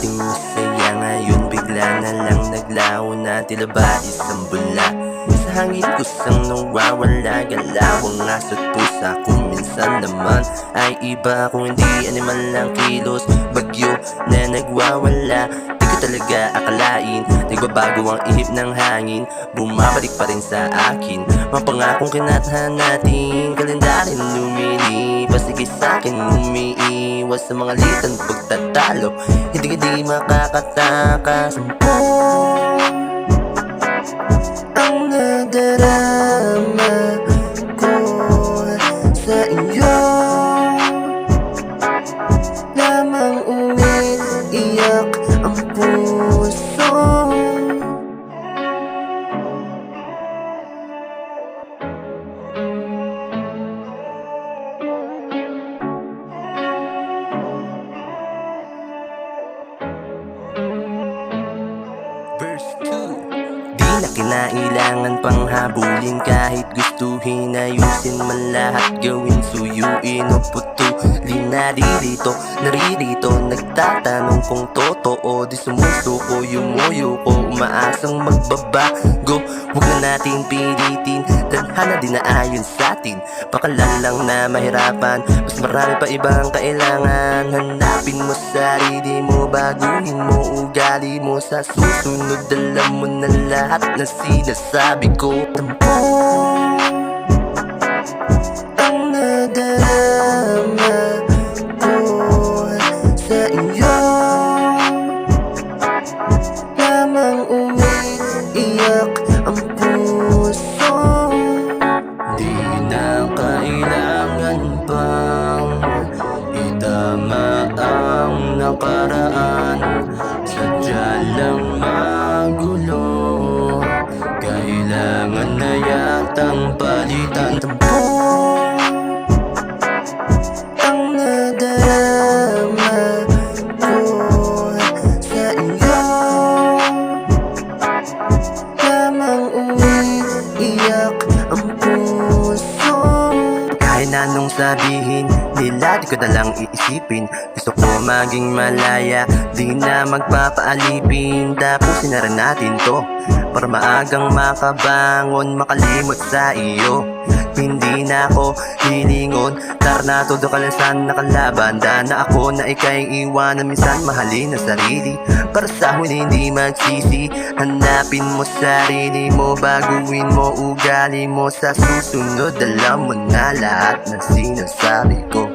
dating masaya ngayon bigla na lang naglaho na tila ba isang bula. Sa hangin kusang nawawala, galawang aso't pusa kung minsan naman ay iba. Kung hindi animal lang kilos, bagyo na nagwawala. Di ko talaga akalain, nagbabago ang ihip ng hangin, bumabalik pa rin sa akin mga pangakong kinatahan natin. Kalendarin lumilipas, sige sa'kin umiiwas sa mga litang pagtatalo. Hindi makakatakas ang nadarama ko sa iyo. Lamang umiiyak ang puso. Verse 2. Di na kinailangan pang habulin, kahit gustuhin ayusin man lahat, gawin suyuin o putulin. Naririto, nagtatanong kung totoo, di sumusuko, yumuyo ko, umaasang magbabago. Huwag na natin pilitin, tadhana din na ayon sa'tin. Bakalan lang na mahirapan, mas marami pa ibang kailangan. Hanapin mo sarili mo, baguhin mo ugali mo. Sa susunod alam mo na lahat na sinasabi ko. Tampo ang nadarama ko sa iyo. Lamang umiiyak ang puso. Di na kailangan pang itama ang nakaraan. Sadya lang magulo, kailangan na yatang palitan. Tampo ang nadarama ko sa iyo. Lamang umiiyak ang puso. Kahit na anong sabihin nila, di ko na lang iisipin. Gusto ko maging malaya, di na magpapaalipin. Tapusin na rin natin to para maagang makabangon, makalimot sa iyo. Hindi na ako lilingon, tara todo kalasan na kalaban. Na ako na ika'y iwanan, minsan mahalin ang sarili. Para sa huli hindi magsisi, hanapin mo sarili mo, baguhin mo ugali mo. Sa susunod alam mo na lahat ng sinasabi ko.